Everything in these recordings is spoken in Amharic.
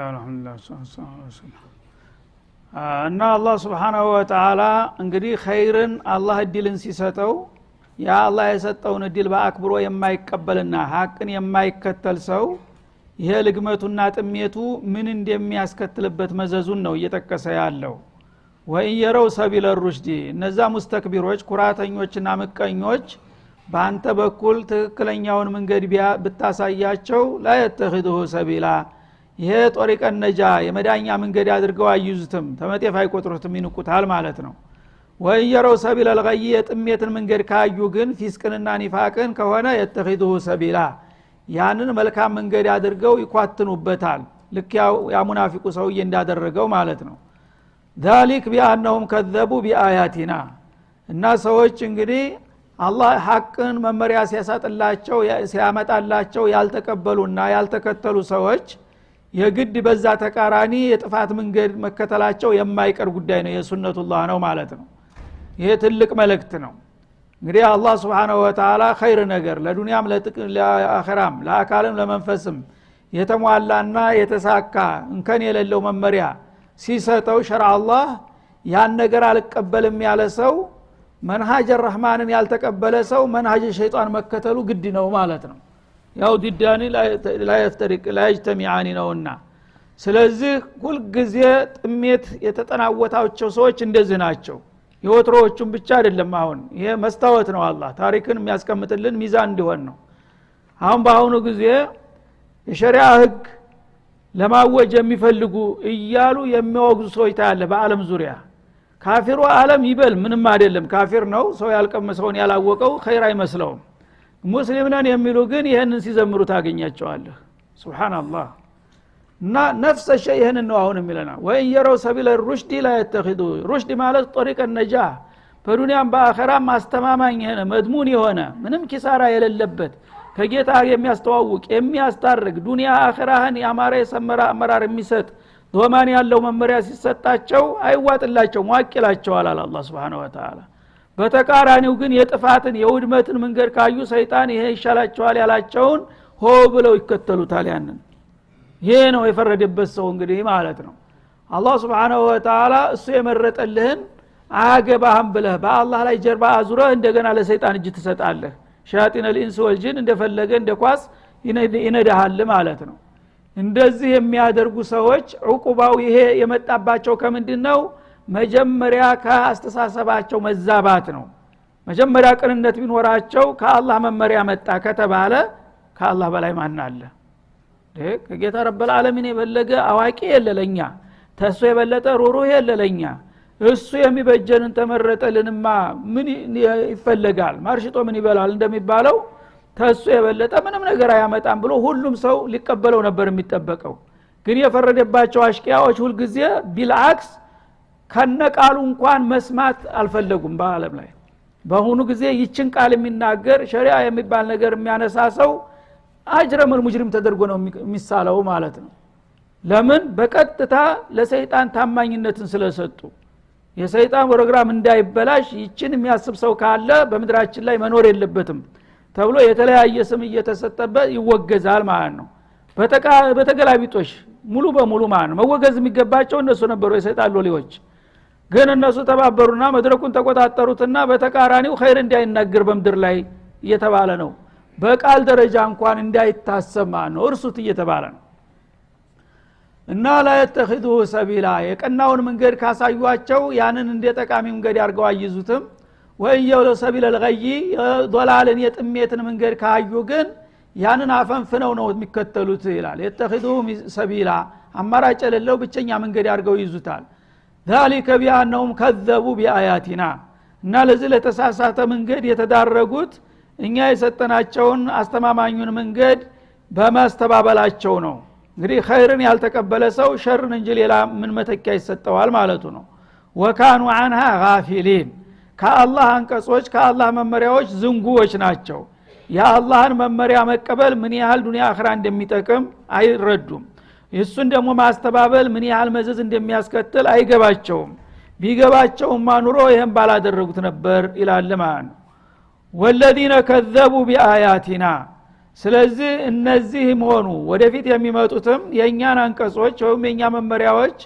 ቢስሚላህ አልহামዱሊላህ ሰለላሁ እና አላህ Subhanahu Wa Ta'ala እንግዲህ ኸይርን አላህ እድልን ሲሰጠው ያ አላህ የሰጠውን እድል በአክብሮ የማይቀበልና ሐቅን የማይከተል ሰው ይሄ ልግመቱና ጥሜቱ ምን እንደሚያስከትልበት መዘዙን ነው እየተከሰ ያለው ወይየረው ሰቢለ ሩሽዲ እነዛ ሙስተክቢሮች ኩራተኞችና ምቀኞች ባንተ በኩል ትክክለኛውን መንገድ ብታሳያቸው ላይ የተخذه ሰቢላ ይሄ ጦሪቀ ነጃ የመዳኛ መንገድ አድርገው አይዙትም ተመጤፍ አይቆጥሩትም ይንቁታል ማለት ነው ወይየረው ሰቢለ الغي ጥሜትን መንገድ ካዩ ግን ፊስቅንና ኒፋቅን ከሆነ የተخذه ሰቢላ ያንን መልካም መንገድ አድርገው ይኳትኑበታል ልክ ያ ሙናፊቁ ሰውዬ እንዳደረገው ማለት ነው ذلك بانهم كذبوا بآياتنا እና ሰዎች እንግዲህ አላህ ሐቅን መመሪያ ሲያሳጥላቸው ሲያመጣላቸው ያልተቀበሉና ያልተከተሉ ሰዎች የግድ በዛ ተቃራኒ የጥፋት መንገድ መከተላቸው የማይቀር ጉዳይ ነው የሱነቱላህ ነው ማለት ነው ይሄ ትልቅ መልእክት ነው እንግዲህ አላህ Subhanahu Wa Ta'ala ኸይር ነገር ለዱንያም ለአኺራም ለአካልም ለመንፈስም የተሟላና የተሳካ እንከን የሌለው መመሪያ ሲሰጠው ሸርዓ አላህ ያን ነገር አልቀበልም ያለ ሰው መንሃጅ الرحማንን ያልተቀበለ ሰው መንሃጅ ሸይጣን መከተሉ ግድ ነው ማለት ነው ያው ዲዳኒ ላይ ይፍጠሪቅ ላይ ይجتمعان ነውና ስለዚህ ሁሉ ጊዜ ጥሜት የተጠናወታቸው ሰዎች እንደዚህ ናቸው የወትሮዎቹም ብቻ አይደለም አሁን ይሄ መስታወት ነው አላህ ታሪክን የሚያስቀምጥልን ሚዛን እንዲሆን ነው አሁን በአሁኑ ጊዜ የሸሪዓ ህግ ለማወጅ የሚፈልጉ እያሉ የሚወግዙ ሰዎች ታያለ በአለም ዙሪያ ካፊሩ ዓለም ይበል ምንም አይደለም ካፊር ነው ሰው ያልቀመሰውን ያላወቀው ኸይር አይመስለውም ሙስሊም ነን የሚሉ ግን ይሄንን ሲዘምሩ ታገኛቸዋለህ ሱብሃንአላህ እና ነፍስ ሸይ ይሄንን ነው አሁን የሚለና ወይየረው ሰቢለ ሩሽዲ ላ የተخذ ሩሽዲ ማለት ጦሪቀ ነጃ በዱንያም በአኺራም አስተማማኝ የሆነ መድሙን የሆነ ምንም ኪሳራ የሌለበት ከጌታ የሚያስተዋውቅ የሚያስታርቅ ዱንያ አኺራህን ያማረ የሰመረ አመራር የሚሰጥ ዶማን ያለው መመሪያ ሲሰጣቸው አይዋጥላቸው ሙአቂላቸዋል አላህ Subhanahu Wa Ta'ala በተቃራኒው ግን የጥፋትን የውድመትን መንገድ ካዩ ሰይጣን ይሄ ይሻላቸዋል ያላቸውን ሆ ብለው ይከተሉታል ያንን ይሄ ነው የፈረደበት ሰው እንግዲህ ማለት ነው አላህ Subhanahu Wa Ta'ala እሱ የመረጠልህን አገባህም ብለህ በአላህ ላይ ጀርባ አዙረህ እንደገና ለሰይጣን እጅ ትሰጣለህ ሸያጢን الانس والجن እንደፈለገ እንደኳስ ይነዳሃል ማለት ነው እንደዚህ የሚያደርጉ ሰዎች ዕቁባው ይሄ የመጣባቸው ከምንድነው መጀመሪያ ከአስተሳሰባቸው መዛባት ነው መጀመሪያ ቅንነት ቢኖራቸው ከአላህ መመሪያ መጣ ከተባለ ከአላህ በላይ ማን አለ ከጌታ ረብል ዓለሚን የበለገ አዋቂ የለለኛ ተሱ የበለጠ ሩሩህ የለለኛ እሱ የሚበጀንን ተመረጠልንማ ምን ይፈልጋል ማርሽጦ ምን ይበላል እንደሚባለው ተሱ የበለጠ ምንም ነገር አያመጣም ብሎ ሁሉም ሰው ሊቀበለው ነበር የሚጠበቀው ግን የፈረደባቸው አሽቂያዎች ሁሉ ጊዜ ቢልአክስ ከነቃሉ እንኳን መስማት አልፈለጉም በአለም ላይ በአሁኑ ጊዜ ይችን ቃል የሚናገር ሸሪዓ የሚባል ነገር የሚያነሳ ሰው አጅረም ሙጅሪም ተደርጎ ነው የሚሳለው ማለት ነው ለምን በቀጥታ ለሰይጣን ታማኝነትን ስለሰጡ የሰይጣን ፕሮግራም እንዳይበላሽ ይችን የሚያስብ ሰው ካለ በመድራችን ላይ መኖር የለበትም ተብሎ የተለያየ ስም እየተሰጠበት ይወገዛል ማለት ነው በተገላቢጦሽ ሙሉ በሙሉ ማለት ነው መወገዝ የሚገባቸው እነሱ ነበሩ የሰይጣን ሎሌዎች ግን እነሱ ተባበሩና መድረኩን ተቆጣጣሩትና በተቃራኒው ኸይር እንዳይናገር በመድር ላይ እየተባለ ነው በቃል ደረጃ እንኳን እንዳይታሰብ ማለት ነው እርሱት እየተባለ ነው እና لا يتخذه ሰቢላ የቀናውን መንገድ ካሳዩአቸው ያንን እንደ ጠቃሚ መንገድ ያርገው አይዙትም ወይየው ሰቢለ الغي ضلالን የጥሜትን መንገድ ካዩ ግን ያንን አፈንፍነው ነው የሚከተሉት ይላል يتخذه ሰቢላ አማራጭ የሌለው ብቸኛ መንገድ ያርገው ይዙታል ذلك بانهم كذبوا بآياتنا እና ለዚህ ለተሳሳተ መንገድ የተዳረጉት እኛ የሰጠናቸውን አስተማማኙን መንገድ በማስተባበላቸው ነው እንግዲህ ኸይርን ያልተቀበለ ሰው ሸርን እንጂ ሌላ ምን መተኪያ ይሰጠዋል ማለቱ ነው وكانوا عنها غافلين ከአላህ አንቀጾች ከአላህ መመሪያዎች ዝንጉዎች ናቸው የአላህን መመሪያ መቀበል ምን ያህል ዱንያ አኺራ እንደሚጠቅም አይረዱም እሱን ደግሞ ማስተባበል ምን ያህል መዘዝ እንደሚያስከትል አይገባቸውም ቢገባቸውም ኑሮ ይሄን ባላደረጉት ነበር ይላል ማለት ነው والذين كذبوا بآياتنا ስለዚህ እነዚህም ሆኑ ወደፊት የሚመጡትም የኛን አንቀጾች ወይም የኛ መመሪያዎች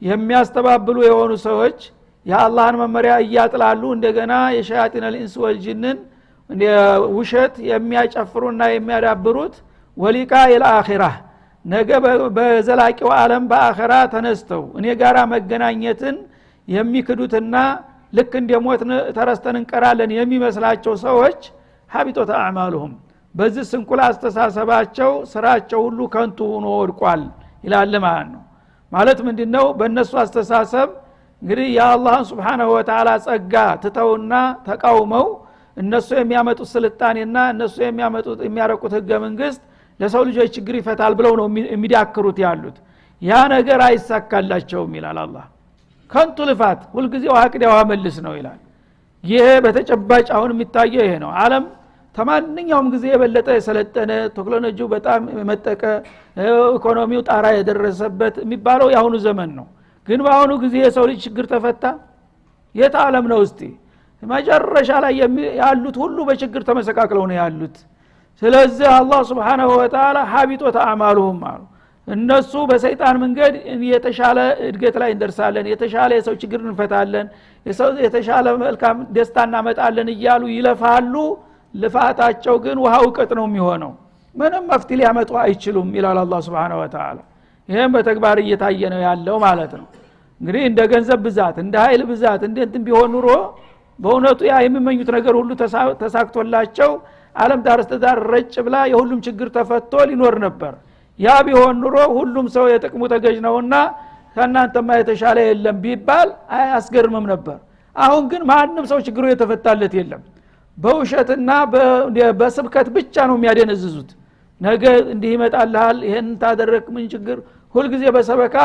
የሚያስተባብሉ የሆኑ ሰዎች የአላህን መመሪያ እያጥላሉ እንደገና የሸያጢን الانس والجن ውሸት የሚያጨፍሩና የሚያዳብሩት ወሊቃ الآخرة ነገ በዘላቂው ዓለም በአኺራ ተነስተው እኔ ጋራ መገናኘትን የሚክዱትና ልክ እንደሞት ተረስተን እንቀራለን የሚመስላቸው ሰዎች ሀቢጦት አዕማሉሁም በዚህ ስንኩል አስተሳሰባቸው ስራቸው ሁሉ ከንቱ ሆኖ ወድቋል ይላል ማለት ምንድነው በእነሱ አስተሳሰብ እንግዲህ የአላህን Subhanahu Wa Ta'ala ጸጋ ትተውና ተቃውመው እነሱ የሚያመጡት ስልጣኔና እነሱ የሚያረቁት ህገ መንግስት ለሰው ልጆች ችግር ይፈታል ብለው ነው የሚዳክሩት ያሉት ያ ነገር አይሳካላቸውም ይላል አላህ ከንቱ ልፋት ሁሉ ጊዜ ዋቅዲያው መልስ ነው ይላል ይሄ በተጨባጭ አሁን የሚታየው ይሄ ነው ዓለም ተማንኛውም ጊዜ የበለጠ የሰለጠነ ቴክኖሎጂው በጣም የመጠቀ ኢኮኖሚው ጣራ የደረሰበት የሚባለው ያሁኑ ዘመን ነው ግን በአሁኑ ጊዜ የሰው ልጅ ችግር ተፈታ የት ዓለም ነው እስቲ መጨረሻ ላይ ያሉት ሁሉ በችግር ተመሰቃቅለው ነው ያሉት ስለዚህ አላህ Subhanahu Wa Ta'ala ሀቢጦት አዕማሉሁም አሉ እነሱ በሰይጣን መንገድ የተሻለ እድገት ላይ እንደርሳለን የተሻለ የሰው ችግር እንፈታለን የተሻለ መልካም ደስታ እናመጣለን እያሉ ይለፋሉ ልፋታቸው ግን ውሃው ቀጥ ነው የሚሆነው ምንም መፍትሄ ሊያመጡ አይችሉም ይላል አላህ Subhanahu Wa Ta'ala ይሄም በተግባር እየታየ ነው ያለው ማለት ነው እንግዲህ እንደ ገንዘብ ብዛት እንደ ኃይል ብዛት እንትን ቢሆን ኑሮ በእውነቱ ያ የሚመኙት ነገር ሁሉ ተሳክቶላቸው ዓለም ዳርስተዳር ረጭ ብላ የሁሉም ችግር ተፈቶ ሊኖር ነበር ያ ቢሆን ኑሮ ሁሉም ሰው የጥቅሙ ተገዥ ነውና ከናንተማ የተሻለ የለም ቢባል አያስገርምም ነበር አሁን ግን ማንንም ሰው ችግሩ የተፈታለት የለም በውሸትና በስብከት ብቻ ነው የሚያደነዝዙት ነገ እንዲህ ይመጣልሃል ይሄን ታደረክ ምን ችግር ሁሉ ጊዜ በሰበካ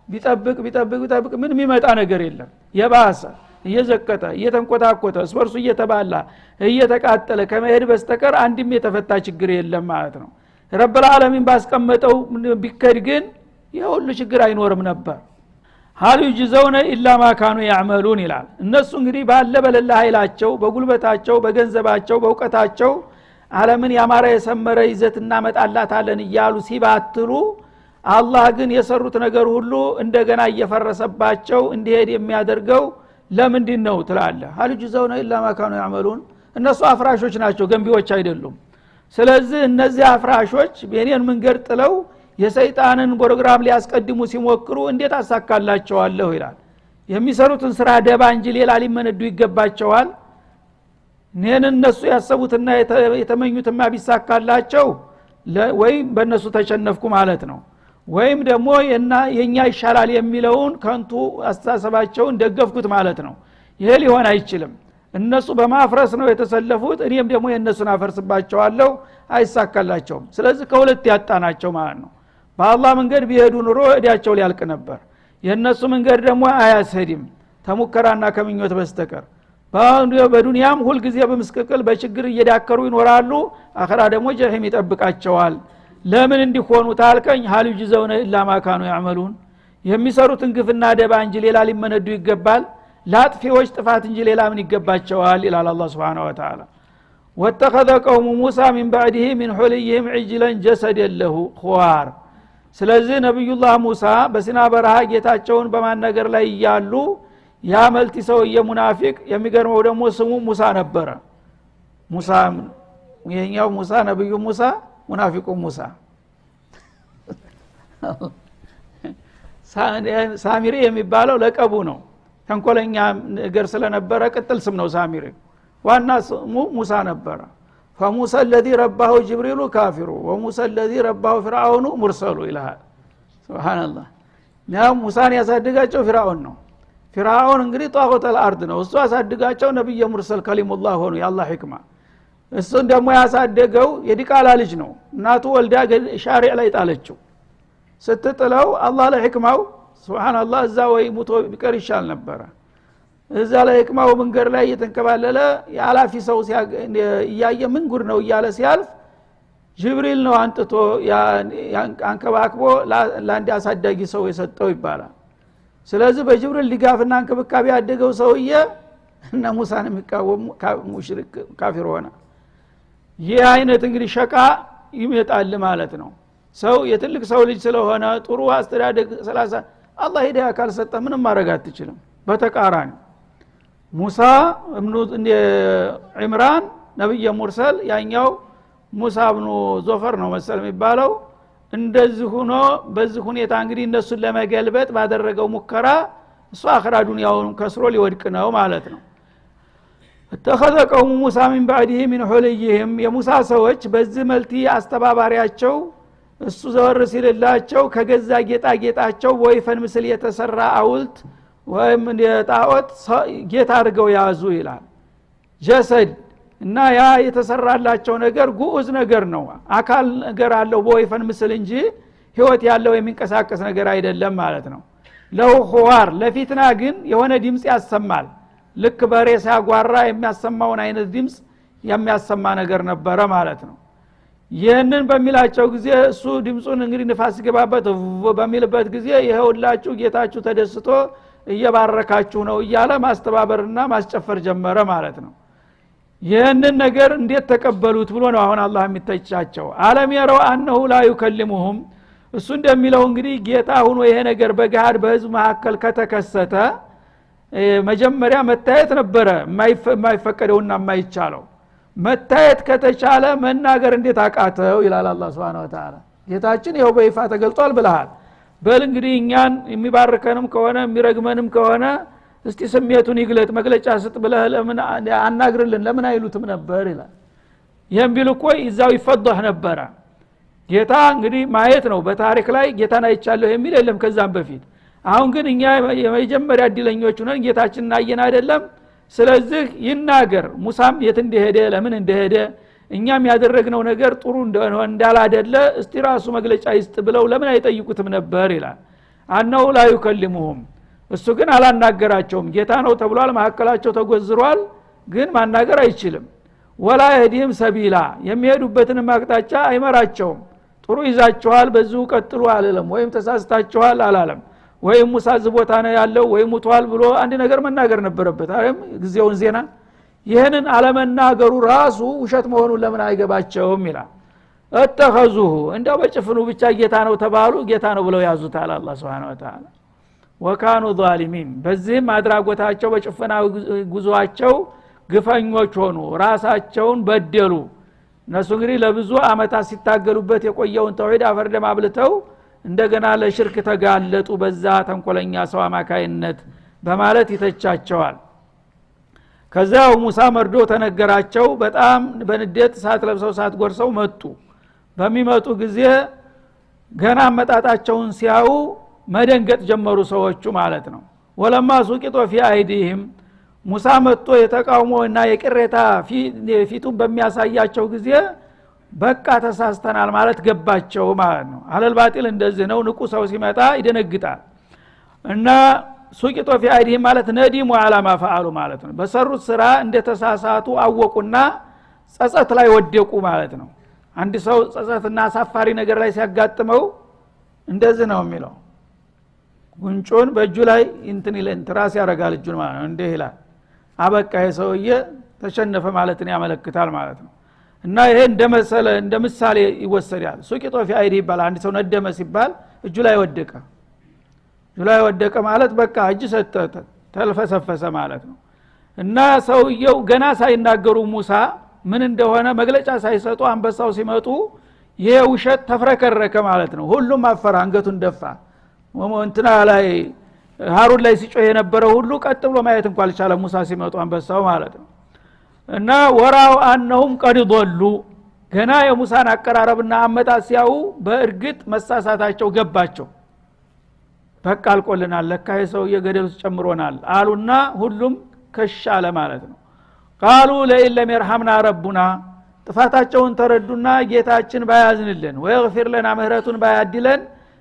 ቢጠብቅ ምን የሚመጣ ነገር የለም የባሰ እየዘቀጠ እየተንቆታቆተ ስበርሱ እየተባላ እየተቃጠለ ከመሄድ በስተቀር አንድም የተፈታ ችግር የለም ማለት ነው ረብ العالمين ባስቀመጠው ቢከድ ግን የሁሉ ችግር አይኖርም ነበር ሀሉ ይجزون الا ما كانوا يعملون ይላል እነሱ እንግዲህ ባለ በለላ ኃይላቸው በጉልበታቸው በገንዘባቸው በእውቀታቸው ዓለምን ያማረ የሰመረ ይዘት እናመጣላታለን እያሉ ሲባትሉ አላህ ግን የሰሩት ነገር ሁሉ እንደገና እየፈረሰባቸው እንዲሄድ የሚያደርገው ለምንድነው ትላለህ ሀሉ ይجزون الا ما كانوا يعملون እነሱ አፍራሾች ናቸው ገንቢዎች አይደሉም ስለዚህ እነዚህ አፍራሾች በእኔን መንገድ ጥለው የሰይጣንን ፕሮግራም ሊያስቀድሙ ሲሞክሩ እንዴት አሳካላቸዋለሁ ይላል የሚሰሩትን ስራ ደባ እንጂ ሌላ ሊመነዱ ይገባቸዋል ነን እነሱ ያሰቡትና የተመኙትማ ቢሳካላቸው ወይም በእነሱ ተቸነፍኩ ማለት ነው ወይም ደግሞ የኛ ይሻላል የሚለውን ከንቱ አስተሳሰባቸውን ደገፍኩት ማለት ነው ይሄ ሊሆን አይችልም እነሱ በማፍረስ ነው የተሰለፉት እኔም ደግሞ የነሱን አፈርስባቸዋለሁ አይሳካላቸውም ስለዚህ ከሁለት ያጣናቸው ማለት ነው በአላህ መንገድ ቢሄዱ ኑሮ እዲያቸው ሊያልቅ ነበር የነሱ መንገድ ደግሞ አያስሄድም ተሙከራና ከምኞት በስተቀር በዱንያም ሁሉ ጊዜ በመስቀቀል በችግር እየዳከሩ ይኖራሉ አኺራ ደግሞ ጀሃነም ይጠብቃቸዋል ለምን እንዲሆኑ ታልከኝ ሀሉ ይجزون الا ما كانوا يعملون የሚሰሩትን ግፍና ደባ እንጂ ሌላ ሊመነዱ ይገባል ላጥፊዎች ጥፋት እንጂ ሌላ ምን ይገባቸዋል ይላል አላህ Subhanahu Wa Ta'ala واتخذ قوم موسى من بعده من حليهم عجلا جسدا له خوار ስለዚህ ነብዩላህ ሙሳ በሲና በረሃ ጌታቸውን በማናገር ላይ ያሉ ያ መልቲ ሰው የሙናፊቅ የሚገርመው ደግሞ ስሙ ሙሳ ነበረ ሙሳ የኛው ሙሳ ነብዩ ሙሳ ሙናፊቁ ሙሳ ሳሚሪ የሚባለው ለቀቡ ነው ተንኮለኛ ነገር ስለነበረ ቅጥል ስም ነው ሳሚሪ ዋና ስሙ ሙሳ ነበረ فموسى الذي رباه جبريل كافر وموسى الذي رباه فرعون مرسل الى سبحان الله ያ ሙሳን ያሳደጋቸው ፍራውን ነው ፍራውን እንግዲህ ጧቁት الارض ነው እሱ ያሳደጋቸው ነብዩ ሙርሰል ከሊሙላህ ሆኖ የአላህ ህክማ እሱን ደግሞ ያሳደገው የዲቃላ ልጅ ነው እናቱ ወልዳ ሻሪዕ ላይ ጣለችው ስትጥለው አላህ ለህክማው ሱብሃንአላህ እዛ ወይ ሙቶ ቢቀር ይሻል ነበር እዛ ላይ ህክማው መንገር ላይ የተንከባለለ ያላፊ ሰው ያየ ምን ጉድ ነው እያለ ሲያልፍ ጅብሪል ነው አንጥቶ አንከባክቦ ለአንድ አሳዳጊ ሰው የሰጠው ይባላል ስለዚህ በጅብሪል ሊጋፍና አንከባካቢ ያደገው ሰውዬ እና ሙሳን የሚቃወም ሙሽሪክ ካፊር ሆነ ይህ አይነት እንግዲህ ሸቃ ይመጣል ማለት ነው ሰው የትልቅ ሰው ልጅ ስለሆነ ጥሩ አስተዳደግ ሰላሳ አላህ ሂዳያ ካልሰጠ ምንም ማድረግ አትችልም በተቃራኒ ሙሳ ኢብኑ ኢምራን ነብይ ሙርሰል ያኛው ሙሳ ኢብኑ ዞፈር ነው መሰል የሚባለው እንደዚህ ሆኖ በዚህ ሁኔታ እንግዲህ እነሱን ለመገልበጥ ባደረገው ሙከራ እሱ አኺራ ዱንያውን ከስሮ ሊወድቅ ነው ማለት ነው ተخذቀው ሙሳ من بعده من حليهم የሙሳ ሰዎች በዚህ መልቲ አስተባባሪያቸው እሱ ዘወር ሲልላቸው ከገዛ ጌጣጌጣቸው ወይፈን ምስል የተሰራ አውልት ወይም የጣዖት ጌታ አድርገው ያዙ ይላል ጀሰድ እና ያ የተሰራላቸው ነገር ጉዑዝ ነገር ነው አካል ነገር አለው በወይፈን ምስል እንጂ ህይወት ያለው የሚንቀሳቀስ ነገር አይደለም ማለት ነው ለው ኹዋር ለፊትና ግን የሆነ ድምጽ ያሰማል ልክ በሬሳ ጓራ የሚያሰማውን አይነት ድምጽ የሚያሰማ ነገር ነበረ ማለት ነው ይህንን በሚላቸው ጊዜ እሱ ድምጹን እንግዲህ ንፋስ ገባበት በሚልበት ጊዜ ይሄውላችሁ ጌታችሁ ተደስቶ እየባረካችሁ ነው እያለ ማስተባበርና ማስጨፈር ጀመረ ማለት ነው ይህንን ነገር እንዴት ተቀበሉት ብሎ ነው አሁን አላህ የሚተቻቸው አለም የረው አንሁ ላ ይከልሙሁም እሱ እንደሚለው እንግዲህ ጌታ ሆኖ ይሄ ነገር በጋድ በህዝብ መካከል ከተከሰተ መጀመሪያ መታየት ነበረ የማይፈቀደውና የማይቻለው መታየት ከተቻለ መናገር እንዴት አቃተው ይላል አላህ Subhanahu Wa Ta'ala ጌታችን ይኸው በይፋ ተገልጧል ብለሃል በል እንግዲህ እኛን የሚባርከንም ከሆነ የሚረግመንም ከሆነ እስቲ ስሜቱን ይግለጥ መግለጫ ስጥ ብለህ ለምን አናግርልን ለምን አይሉትም ነበር ይላል ይሄን ቢሉ እኮ ይዛው ይፈضح ነበር ጌታ እንግዲህ ማየት ነው በታሪክ ላይ ጌታን አይቻለሁ የሚል የለም ከዛም በፊት አሁን ግን እኛ የመጀመሪያ ዲለኞች ሆነን ጌታችንን አየን አይደለም ስለዚህ ይናገር ሙሳም የት እንደሄደ ለምን እንደሄደ እኛም ያደረግነው ነገር ጥሩ እንደሆነ እንዳላደለ እስቲ ራሱ መግለጫ ይስጥ ብለው ለምን አይጠይቁትም ነበር ይላል አነው ላ ይከልሙሁም እሱ ግን አላናገራቸውም ጌታ ነው ተብሏል ማከላቸው ተጎዝሯል ግን ማናገር አይችልም ወላ የዲም ሰቢላ የሚሄዱበትን ማቅጣጫ አይመራቸውም ጥሩ ይዛቸዋል በዚሁ ቀጥሉ አላለም ወይም ተሳስታቸዋል አላለም ወይም ሙሳ ዝቦታ ነው ያለው ወይ ሙቷል ብሎ አንድ ነገር መናገር ነበረበት አይደል ግዚያውን ዜና ይሄንን አለመናገሩ ራሱ ውሸት መሆኑን ለምን አይገባቸውም ይላል እተኸዙሁ እንደው በጭፍኑ ብቻ ጌታ ነው ተባሉ ጌታ ነው ብለው ያዙታል አላህ Subhanahu Wa Ta'ala ወካኑ ዛሊሚን በዚህም አድራጎታቸው በጭፍና ጉዟቸው ግፈኞች ሆኑ ራሳቸውን በደሉ እነሱ እንግዲህ ለብዙ አመታት ሲታገሉበት የቆየውን ተውሂድ አፈርደም አብልተው እንደገና ለሽርክ ተጋለጡ በዛ ተንኮለኛ ሰው አማካይነት በማለት ይተቻቸዋል ከዛው ሙሳ መርዶ ተነገራቸው በጣም በንዴት ሳት ለብሰው ሳት ጎርሰው መጡ በሚመጡ ጊዜ ገና መጣጣቸውን ሲያዩ መደንገጥ ጀመሩ ሰዎቹ ማለት ነው ወለማ ሱቂጦ ፊ አይዲህም ሙሳ መጥቶ የተቃውሞና የቅሬታ ፊቱን በሚያሳያቸው ጊዜ በቃ ተሳስተናል ማለት ገባቸው ማለት ነው አለል ባጢል እንደዚህ ነው ንቁ ሰው ሲመጣ ይደነግጣል እና ሱቂጦ ፊ አይዲህም ማለት ነዲሙ አላማ ፈአሉ ማለት ነው በሰሩት ስራ እንደተሳሳቱ አወቁና ጸጸት ላይ ወደቁ ማለት ነው አንድ ሰው ጸጸትና አሳፋሪ ነገር ላይ ሲያጋጥመው እንደዚህ ነው የሚለው ጉንጮን በእጁ ላይ እንትን ይለን ትራስ ያረጋል እጁን ማለት ነው እንደ ይላል አበቃ የሰውዬ ተሸነፈ ማለትን ያመለክታል ማለት ነው እና ይሄ እንደመሰለ እንደምሳሌ ይወሰዳል ሱቂጦ ፊ አይዲ ይባላል አንድ ሰው ነደመ ሲባል እጁ ላይ ወደቀ ማለት በቃ እጅ ሰጠተ ተልፈሰፈሰ ማለት ነው እና ሰውየው ገና ሳይናገሩ ሙሳ ምን እንደሆነ መግለጫ ሳይሰጡ አንበሳው ሲመጡ ይሄ ውሸት ተፍረከረከ ማለት ነው ሁሉም አፈራ አንገቱን ደፋ ወንትና ላይ ሃሩን ላይ ሲጮህ የነበረው ሁሉ ቀጥ ብሎ ማየት እንኳን አልቻለም ሙሳ ሲመጡ አንበሳው ማለት ነው እና ወራው አንሁም ቀድ ضሉ ገና የሙሳን አቀራረብና አመጣጥ ሲያዩ በእርግጥ መሳሳታቸው ገባቸው በቃ አልቆልናል ለካ የሰው የገደል ጨምሮናል አሉና ሁሉም ከሻለ ማለት ነው ቃሉ ለኢለም ይርሐምና ረቡና ጥፋታቸውን ተረዱና ጌታችን ባያዝንልን ወይغفر لنا ምህረቱን ባያድለን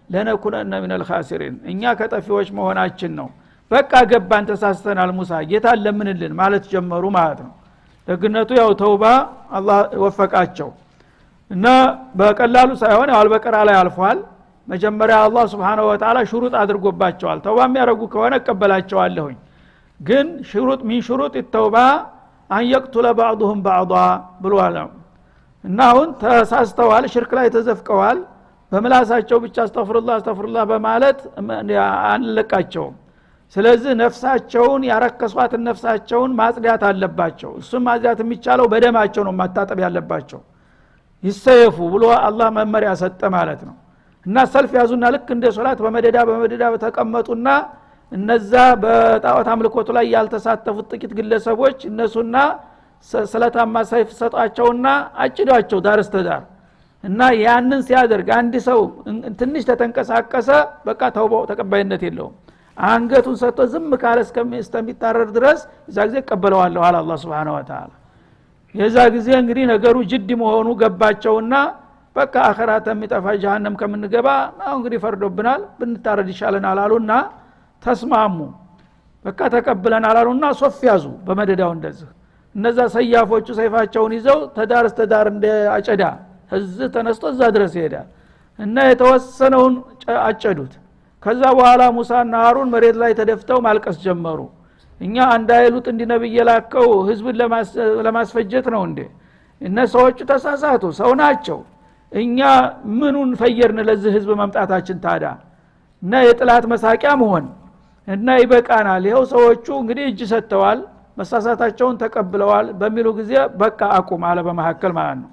ለነኩነና ሚነል ኻሲሪን እኛ ከጠፊዎች መሆናችን ነው በቃ ገባን ተሳስተናል ሙሳ ጌታ ለምንልን ማለት ጀመሩ ማለት ነው ደግነቱ ያው ተውባ አላህ ወፈቃቸው እና በቀላሉ ሳይሆን ያው አልበቀራ ላይ አልፏል መጀመሪያ አላህ Subhanahu Wa Ta'ala ሽሩጥ አድርጎባቸዋል ተውባ የሚያረጉ ከሆነ እቀበላቸዋለሁኝ ግን ሽሩጥ ሚን ሽሩጥ التوبه አን يقتل بعضهم بعضا ብሏል እና አሁን ተሳስተዋል ሽርክ ላይ ተዘፍቀዋል በመላሳቸው ብቻ አስተግፍሩላህ በማለት አንለቃቸው ስለዚህ ነፍሳቸውን ያረከሷትን ነፍሳቸውን ማጽዳት አለባቸው እሱም ማጽዳት የሚቻለው በደማቸው ነው ማታጠብ ያለባቸው ይሰየፉ ብሎ አላህ መመሪያ ሰጠ ማለት ነው እና ሰልፍ ያዙና ልክ እንደ ሶላት በመደዳ ተቀመጡና እነዛ በጣዖት አምልኮቱ ላይ ያልተሳተፉት ጥቂት ግለሰቦች እነሱና ስለታማ ሰይፍ ሰጣቸውና አጭዷቸው ዳርስተዳር እና ያንን ሲያደርግ አንድ ሰው ትንሽ ተተንቀሳቀሰ በቃ ተውባው ተቀባይነት የለውም አንገቱን ሰጥቶ ዝም ካለ እስከሚታረር ድረስ እዛ ጊዜ ቀበለዋለሁ አለ አላህ Subhanahu Wa Ta'ala የዛ ጊዜ እንግዲህ ነገሩ ጅድ መሆኑ ገባቸውና በቃ አኺራተ የሚጠፋ ጀሃነም ከምንገባ ነው እንግዲህ ፈርዶብናል ብንታረድ ይሻለናል አሉና ተስማሙ በቃ ተቀበለናል አሉና ሶፍ ያዙ በመደዳው እንደዚህ እነዛ ሰያፎቹ ሰይፋቸውን ይዘው ተዳር እንደ አጨዳ እዚህ ተነስቶ እዛ ድረስ ይሄዳል እና የተወሰነውን አጨዱት ከዛ በኋላ ሙሳና ሃሩን መሬት ላይ ተደፍተው ማልቀስ ጀመሩ እኛ አንዳይሉት እንዲ ነብይ የላከው ህዝብን ለማስፈጀት ነው እንዴ እነሰዎቹ ተሳሳቱ ሰው ናቸው እኛ ምኑን ፈየርን ለዚህ ህዝብ መምጣታችን ታዳ እና የጥላት መሳቂያ መሆን እና ይበቃናል ይሄው ሰዎቹ እንግዲህ እጅ ሰጥተዋል መሳሳታቸውን ተቀብለዋል በሚሉ ጊዜ በቃ አቁም አለ በመሐከል ማለት ነው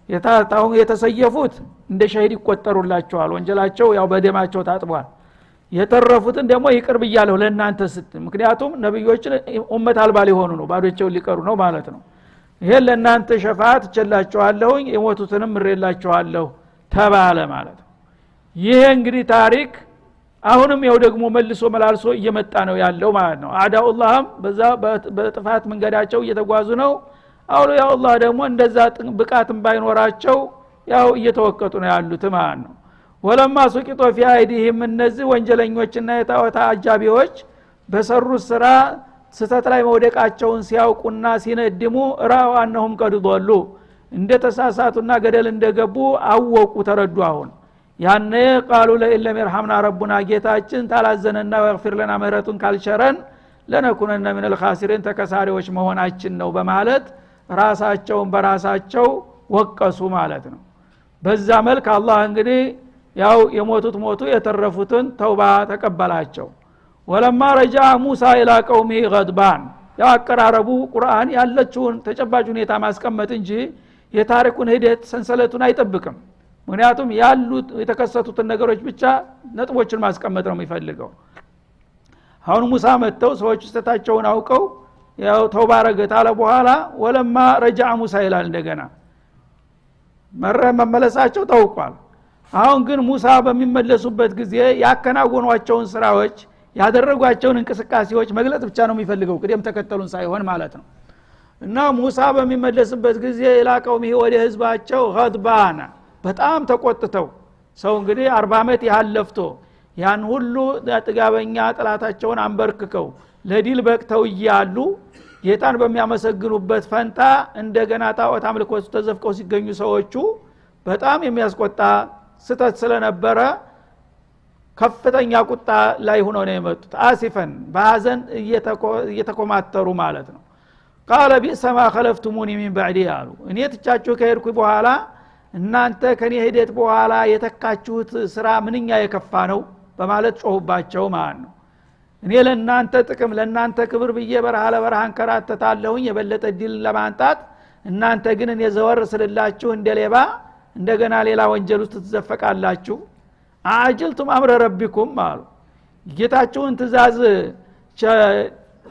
የታታውን የተሰየፉት እንደ ሸሂድ ይቆጠሩላቸዋል ወንጀላቸው ያው በደማቸው ታጥቧል የተረፉትን ደግሞ ይቅርብ ይያለው ለእናንተ ምክንያቱም ነብዮችን ኡመት አልባ ሊሆኑ ነው ባዶቸው ሊቀሩ ነው ማለት ነው ይሄ ለእናንተ ሸፋዓት ቸላቸዋለሁ የሞቱትንም ምሬላቸዋለሁ ተባለ ማለት ነው ይሄ እንግዲህ ታሪክ አሁንም ያው ደግሞ መልሶ መላልሶ እየመጣ ነው ያለው ማለት ነው አዳኡላህም በዛ በጥፋት መንገዳቸው እየተጓዙ ነው አውሊያ አላህ ደግሞ እንደዛ ብቃትም ባይኖራቸው ያው እየተወቀጡ ነው ያሉት ማለት ነው ወለማ ሱቂጦ ፊ አይዲህም እነዚህ ወንጀለኞችና የጣዖት አጃቢዎች በሰሩት ስራ ስተት ላይ መውደቃቸውን ሲያውቁና ሲነድሙ ራው አንሁም ቀድ ضሉ እንደተሳሳቱና ገደል እንደገቡ አወቁ ተረዱ አሁን ያነ ቃሉ ለኢለም ይርሐምና ረቡና ጌታችን ታላዘነና ወይغفر لنا ምህረቱን ካልቸረን ለነኩነና من الخاسرين ተከሳሪዎች መሆናችን ነው በማለት ራሳቸውን በራሳቸው ወቀሱ ማለት ነው በዛ መልክ አላህ እንግዲህ ያው የሞቱት ሞቱ የተረፉትን ተውባ ተቀበላቸው ወለማ ረጃ ሙሳ ኢላ ቀውሚ ገድባን ያው አቀራረቡ ቁርአን ያለችውን ተጨባጭ ሁኔታ ማስቀመጥ እንጂ የታሪኩን ሂደት ሰንሰለቱን አይጠብቅም ምክንያቱም ያሉት የተከሰቱትን ነገሮች ብቻ ነጥቦችን ማስቀመጥ ነው የሚፈልገው አሁን ሙሳ መተው ሰዎች ስተታቸውን አውቀው ያው ተውባ ረገታለ በኋላ ወለማ ረጃ ሙሳ ይላል እንደገና መመለሳቸው ታውቋል አሁን ግን ሙሳ በሚመለሱበት ጊዜ ያከናወኗቸውን ስራዎች ያደረጓቸውን እንቅስቃሴዎች መግለጽ ብቻ ነው የሚፈልገው ቅደም ተከተሉን ሳይሆን ማለት ነው እና ሙሳ በሚመለስበት ጊዜ ኢላቀውም ወደ ህዝባቸው ገድባና በጣም ተቆጥተው ሰው እንግዲህ 40 አመት ያለፍቶ ያን ሁሉ ጥጋበኛ ጥላታቸውን አንበርክከው ለዲል በቅተው ይያሉ ጌታን በሚያመሰግኑበት ፈንታ እንደገና ጣዖት አምልኮት ተዘፍቀው ሲገኙ ሰዎቹ በጣም የሚያስቆጣ ስተት ስለነበረ ከፍተኛ ቁጣ ላይ ሆኖ ነው የመጡት አሲፈን በሐዘን እየተኮማተሩ ማለት ነው قال بئس ما خلفتموني من بعدي አሉ እኔ ትቻችሁ ከሄድኩ በኋላ እናንተ ከኔ ሄደት በኋላ የተካችሁት ስራ ምንኛ የከፋ ነው በማለት ጮህባቸው ማለት ነው እኔ ለእናንተ ጥቅም ለእናንተ ክብር ብዬ በረሃ ለበረሃን ከራተታለሁኝ የበለጠ ዲል ለማንጣት እናንተ ግን እኔ ዘወር ስለላችሁ እንደሌባ እንደገና ሌላ ወንጀል ውስጥ ተዘፈቃላችሁ አጅልቱም አምረ ረቢኩም አሉ ጌታችሁን ትእዛዝ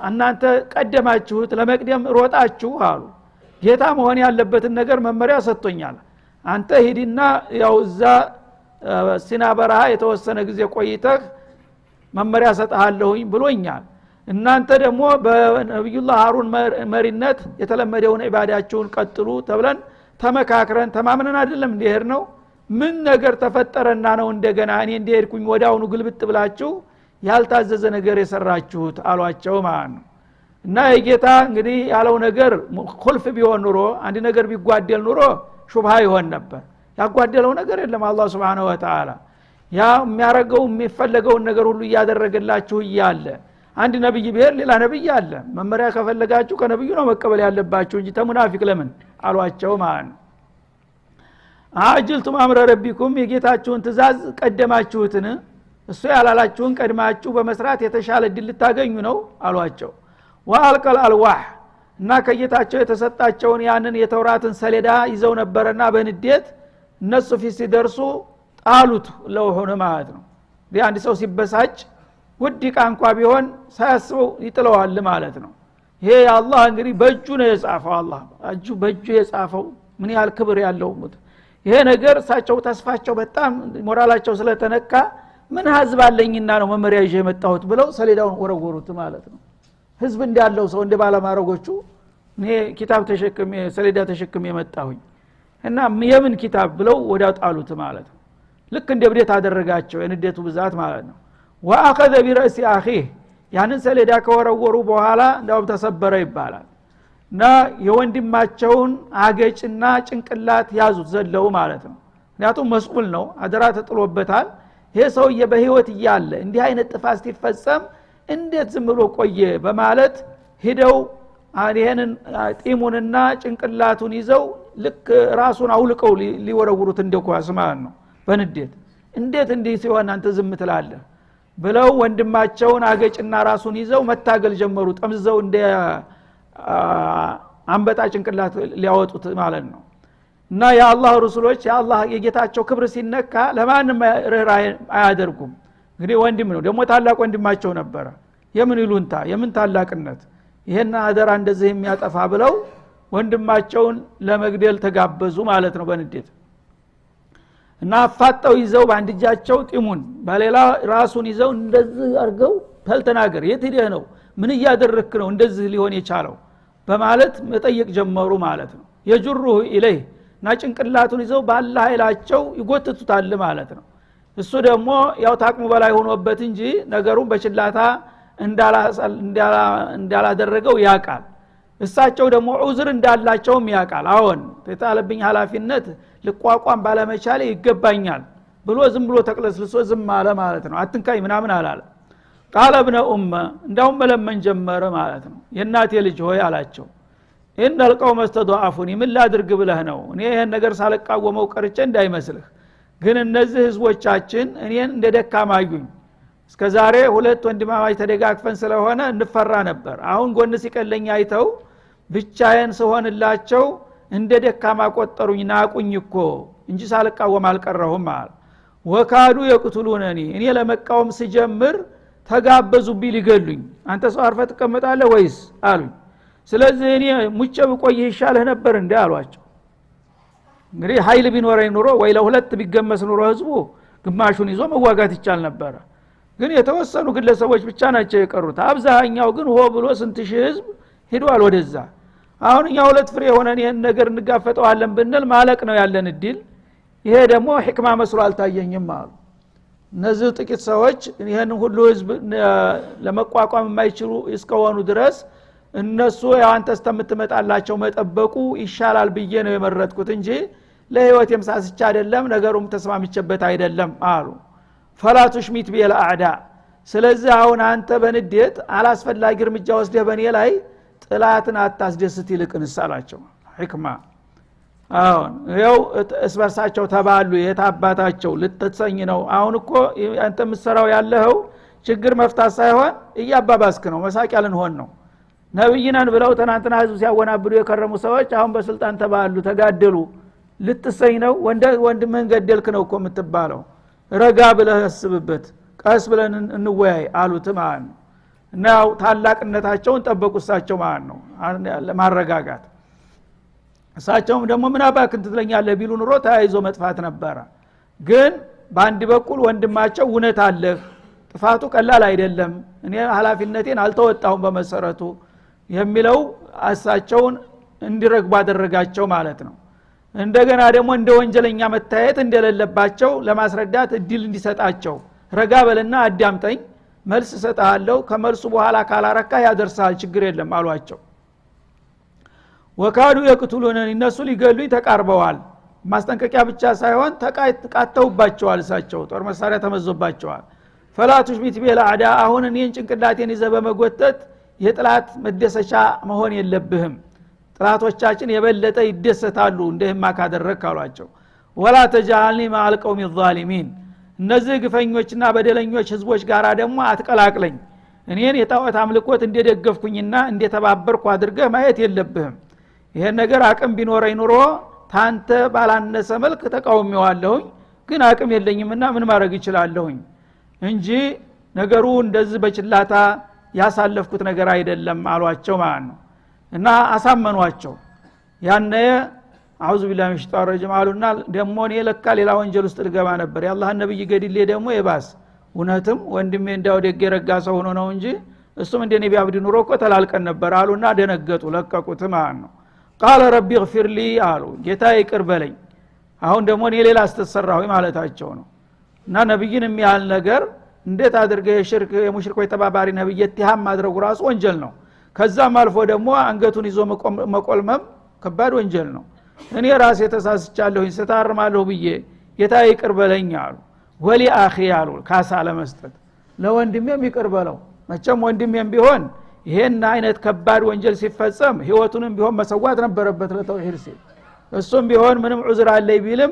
እናንተ ቀደማችሁት ለመቅደም ሮጣችሁ አሉ ጌታ መሆን ያለበትን ነገር መመሪያ ሰጥቶኛል አንተ ሂድና ያው እዛ ሲና በረሃ የተወሰነ ጊዜ ቆይተህ መመሪያ ሰጣለሁኝ ብሎኛል እናንተ ደግሞ በነብዩላህ ሃሩን መሪነት የተለመደውን ኢባዳቸውን ቀጥሉ ተብለን ተመካክረን ተማምነን አይደለም እንደሄድ ነው ምን ነገር ተፈጠረና ነው እንደገና እኔ እንደሄድኩኝ ወዳውኑ ግልብጥ ብላችሁ ያልታዘዘ ነገር የሰራችሁት አሏቸው ማለት ነው እና የጌታ እንግዲህ ያለው ነገር ኹልፍ ቢሆን ኑሮ አንድ ነገር ቢጓደል ኑሮ ሹብሃ ይሆን ነበር ያጓደለው ነገር የለም አላህ Subhanahu Wa Ta'ala ያ የሚያረጋው የሚፈለገው ነገር ሁሉ ያደረገላችሁ ይያለ አንድ ነብይ ቢሄድ ሌላ ነብይ አለ መመሪያ ከፈለጋችሁ ከነብዩ ነው መቀበል ያለባችሁ እንጂ ተሙናፊቅ ለምን አሏቸው ማለት ነው አጅልቱም አምረ ረቢኩም የጌታችሁን ትእዛዝ ቀደማችሁትን እሱ ያላላችሁን ቀድማችሁ በመስራት የተሻለ ድል ልታገኙ ነው አሏቸው ወአልቀል አልዋህ እና ከጌታቸው የተሰጣቸውን ያንን የተውራትን ሰሌዳ ይዘው ነበርና በንዴት እነሱ ፊት ሲደርሱ ጣሉት ለውሁን ማለት ነው አንድ ሰው ሲበሳጭ ውድ ዕቃ እንኳን ቢሆን ሳያስበው ይጥለዋል ማለት ነው ይሄ አላህ እንግዲህ በእጁ ነው የጻፈው አላህ በእጁ የጻፈው ምን ያህል ክብር ያለው ሙት ይሄ ነገር እሳቸው ተስፋቸው በጣም ሞራላቸው ስለተነካ ምን ህዝብ አለኝና ነው መመሪያ ይዤ የመጣሁት ብለው ሰሌዳውን ወረወሩት ማለት ነው ህዝብ እንዳለው ሰው እንደ ባለማረጎቹ እኔ ኪታብ ተሸክሜ ሰሌዳ ተሸክሜ የመጣሁኝ እና የምን ኪታብ ብለው ወዲያው ጣሉት ማለት ነው ልክ እንደ ብዴት አደረጋቸው የንዴቱ ብዛት ማለት ነው ወአخذ برأس اخيه ያንን ሰሌዳ ከወረወሩ በኋላ እንዳው ተሰበረ ይባላል እና የወንድማቸውን አገጭና ጭንቅላት ያዙት ዘለው ማለት ነው ምክንያቱም መስኡል ነው አደራ ተጥሎበታል ይሄ ሰውዬ በህይወት እያለ እንዲህ አይነት ጥፋት ሲፈጸም እንዴት ዝም ብሎ ቆየ በማለት ሄደው ይሄንን ጢሙንና ጭንቅላቱን ይዘው ልክ ራሱን አውልቀው ሊወረውሩት እንደኳስ ማለት ነው በንዴት እንዴት እንዲህ ሲሆን አንተ ዝም ትላለህ ብለው ወንድማቸውን አገጭና ራሱን ይዘው መታገል ጀመሩ ጠምዘው እንደ አንበጣ ጭንቅላት ሊያወጡት ማለት ነው እና የአላህ ረሱሎች የአላህ የጌታቸው ክብር ሲነካ ለማንም ርህራሄ አያደርጉም እንግዲህ ወንድም ነው ደግሞ ታላቅ ወንድማቸው ነበር የምን ይሉንታ የምን ታላቅነት ይሄን አደራ እንደዚህ የሚያጠፋ ብለው ወንድማቸውን ለመግደል ተጋበዙ ማለት ነው በንዴት እና አፋጣው ይዘው በአንድ እጃቸው ጢሙን በሌላ ራሱን ይዘው እንደዚህ አርገው ተልተናገር የት ሄደህ ነው ምን ያደረክ ነው እንደዚህ ሊሆን የቻለው በማለት መጠየቅ ጀመሩ ማለት ነው የጅሩሁ ኢለይ እና ጭንቅላቱን ይዘው ባላ ኃይላቸው ይጎትቱታል ማለት ነው እሱ ደግሞ ያው ታቅሙ በላይ ሆኖበት እንጂ ነገሩን በችላታ እንዳላደረገው ያቃል እሳቸው ደግሞ ዑዝር እንዳላቸውም ያቃል አሁን ተጣለብኝ ሐላፊነት ልቋቋም ባለመቻሌ ይገባኛል ብሎ ዝም ብሎ ተቅለስልሶ ዝም አለ ማለት ነው አትንካይ ምናምን አላለ ቃል ابن እንዳውም መለመን ጀመረ ማለት ነው የናቴ ልጅ ሆይ አላቸው ان القوم استضعفوني ምን ላድርግ ብለህ ነው እኔ ይሄን ነገር ሳልቃወመው ቀርጬ እንዳይመስልህ ግን እነዚህ ህዝቦቻችን እኔን እንደ ደካማ አዩኝ እስከዛሬ ሁለት ወንድማማች ተደጋግፈን ስለሆነ እንፈራ ነበር አሁን ጎን ሲቀለኝ አይተው ብቻዬን ስሆንላቸው እንደ ደካማ ቆጠሩኝ ናቁኝ እኮ እንጂ ሳልቃወም አልቀረሁም ማለት ወካዱ የቅቱሉነኒ እኔ ለመቃወም ሲጀምር ተጋበዙብኝ ሊገሉኝ አንተ ሰው አርፈህ ተቀመጣለህ ወይስ አሉኝ ስለዚህ እኔ ሙቼ ብቆይ ይሻልህ ነበር እንዴ አሏቸው እንግዲህ ኃይል ቢኖረኝ ኑሮ ወይ ለሁለት ቢገመስ ኑሮ ህዝቡ ግማሹን ይዞ መዋጋት ይቻል ነበር ግን የተወሰኑ ግለሰቦች ብቻ ናቸው የቀሩት አብዛኛው ግን ሆ ብሎ ስንት ሺህ ህዝብ ሄዷል ወደዛ አሁን እኛ ሁለት ፍሬ ሆነን ይሄን ነገር እንጋፈጠዋለን ብንል ማለቅ ነው ያለን እድል ይሄ ደግሞ ህክማ መስሎ አልታየኝም አሉ እነዚህ ጥቂት ሰዎች ይሄን ሁሉ ህዝብ ለመቋቋም የማይችሉ እስከሆኑ ድረስ እነሱ ያንተ ተስተምትመጣላቸው መጠበቁ ይሻላል ብዬ ነው የመረጥኩት እንጂ ለህይወት የምሳስቻ አይደለም ነገሩም ተስማምቼበት አይደለም አሉ ፈላቱሽ ሚት ቢል አዕዳ ስለዚህ አሁን አንተ በንዴት አላስፈላጊ እርምጃ ወስደህ በኔ ላይ ጥላትን አታስደስት ይልቅንስ አላቸው ህክማ አሁን ያው እስበርሳቸው ተባሉ የታባታቸው ልትሰኝ ነው አሁን እኮ አንተ ምሰራው ያለኸው ችግር መፍታት ሳይሆን እያባባስክ ነው መሳቂያ ልንሆን ነው ነብይናን ብለው ተናንተና ህዝብ ሲያወናብዱ የከረሙ ሰዎች አሁን በስልጣን ተባሉ ተጋደሉ ልትሰኝ ነው ወንድምህን ገደልክ ነው እኮ የምትባለው ረጋ ብለህ አስብበት ቀስ ብለን እንወያይ አሉት ማለት ነው እና ታላቅነታቸውን ጠበቁሳቸው ማለት ነው ለማረጋጋት እሳቸውም ደግሞ ምን አባክን ትለኛለህ ቢሉ ኑሮ ተያይዞ መጥፋት ነበር ግን በአንድ በኩል ወንድማቸው እውነት አለ ጥፋቱ ቀላል አይደለም እኔ ሐላፊነቴን አልተወጣሁም በመሰረቱ የሚለው እሳቸውን እንዲረግቡ አደረጋቸው ማለት ነው እንደገና ደግሞ እንደ ወንጀለኛ መታየት እንደሌለባቸው ለማስረዳት እድል እንዲሰጣቸው ረጋ በልና አዳምጠኝ መልስ ሰጣለው ከመልሱ በኋላ ካላረካ ያደርሳል ችግር የለም አሏቸው ወካዱ የቅቱሉነን እነሱ ሊገሉኝ ተቃርበዋል ማስጠንቀቂያ ብቻ ሳይሆን ተቃተውባቸዋል እሳቸው ጦር መሳሪያ ተመዞባቸዋል ፈላቱሽ ሚት ቢል አዕዳ አሁን እኔን ጭንቅላቴን ይዘህ በመጎተት የጥላት መደሰቻ መሆን የለብህም ጥላቶቻችን የበለጠ ይደሰታሉ እንደህማ ካደረክ አሏቸው ወላ ተጃልኒ ማል ቀውሚ ዛሊሚን እነዚህ ግፈኞችና በደለኞች ህዝቦች ጋራ ደግሞ አትቀላቅለኝ እኔን የጣዖት አምልኮት እንደደገፍኩኝና እንደተባበርኩ አድርገህ ማየት የለብህም ይሄን ነገር አቅም ቢኖረኝ ኑሮ ታንተ ባላነሰ መልክ ተቃውሜዋለሁኝ ግን አቅም የለኝምና ምን ማድረግ ይችላልሁኝ እንጂ ነገሩ እንደዚህ በችላታ ያሳለፍኩት ነገር አይደለም አሏቸው ማለት ነው እና አሳመኗቸው ያነ አውዙ ቢላሂ ሚነሽ ሸይጣን ረጂም አሉና ደሞ እኔ ለካ ሌላ ወንጀል ውስጥ ልገባ ነበር የአላህ ነብይ ገድሌ ደግሞ የባስ እውነትም ወንድሜ እንዳው ደግ የረጋ ሰው ሆኖ ነው እንጂ እሱም እንደኔ ቢያብድ ኑሮ እኮ ተላልቀን ነበር አሉና ደነገጡ ለቀቁት ማለት ነው ቃለ ረቢ اغفر لي አሉ ጌታ ይቅር በለኝ አሁን ደግሞ እኔ ሌላ አስተሰራሁኝ ማለታቸው ነው እና ነብይን የሚያል ነገር እንዴት አድርገህ የሙሽሪኮች ተባባሪ ነብይ ኢትሃም ማድረጉ ራሱ ወንጀል ነው ከዛም አልፎ ደግሞ አንገቱን ይዞ መቆልመም ከባድ ወንጀል ነው እኔ ራሴ ተሳስቻለሁኝ ስታርማለሁ ብዬ ጌታ ይቅር በለኝ አሉ ወሊ አኺ አሉ ካሳ ለመስጠት ለወንድሜም ይቅር በለው መቼም ወንድሜም ቢሆን ይሄን አይነት ከባድ ወንጀል ሲፈጸም ህይወቱንም ቢሆን መሰዋት ነበረበት ለተውሂድ ሲል እሱም ቢሆን ምንም ዑዝር አለይ ቢልም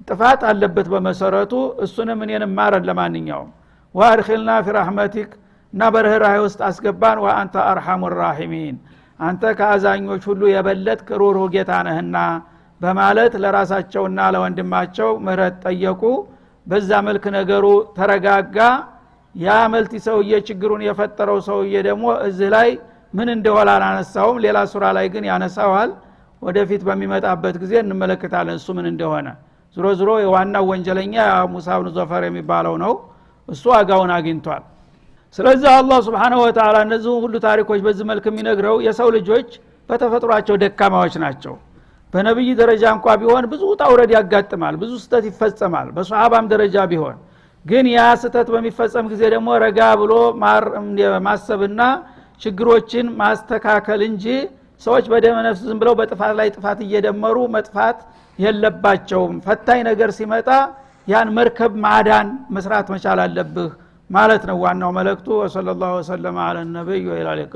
ጥፋት አለበት በመሰረቱ እሱንም እኔንም ማረን ለማንኛውም ወአድኺልና ፊ ረህመቲክ እና በርህራሄ ውስጥ አስገባን ወአንተ አርሐሙር ራሂሚን አንተ ከአዛኞች ሁሉ የበለጥክ ሩህሩህ ጌታ ነህና በማለት ለራሳቸውና ለወንድማቸው ምህረት ጠየቁ በዛ መልክ ነገሩ ተረጋጋ ያ መልቲ ሰውዬ ችግሩን የፈጠረው ሰውዬ ደግሞ እዚህ ላይ ምን እንደሆነ አላነሳውም ሌላ ሱራ ላይ ግን ያነሳዋል ወደፊት በሚመጣበት ጊዜ እንመለከታለን እሱ ምን እንደሆነ ዝሮ ዝሮ የዋናው ወንጀለኛ ሙሳ ኢብኑ ዘፈር የሚባለው ነው እሱ አጋውን አግኝቷል ስለዚህ አላህ Subhanahu Wa Ta'ala እነዚህ ሁሉ ታሪኮች በዚህ መልክ የሚነግረው የሰው ልጆች በተፈጥሯቸው ደካማዎች ናቸው በነብይ ደረጃ እንኳን ቢሆን ብዙ ታውረድ ያጋጥማል ብዙ ስተት ይፈጸማል በሷሃባም ደረጃ ቢሆን ግን ያ ስተት በሚፈጸም ጊዜ ደግሞ ረጋ ብሎ ማሰብና ችግሮችን ማስተካከል እንጂ ሰዎች በደመ ነፍስ ዝም ብለው በጥፋት ላይ ጥፋት እየደመሩ መጥፋት የለባቸውም ፈታኝ ነገር ሲመጣ ያን መርከብ ማዳን መስራት መቻል አለብህ ማለት ነው ዋናው መልእክቱ ወሰለላሁ ዐለ ነብዩ ወኢላ ሊቃ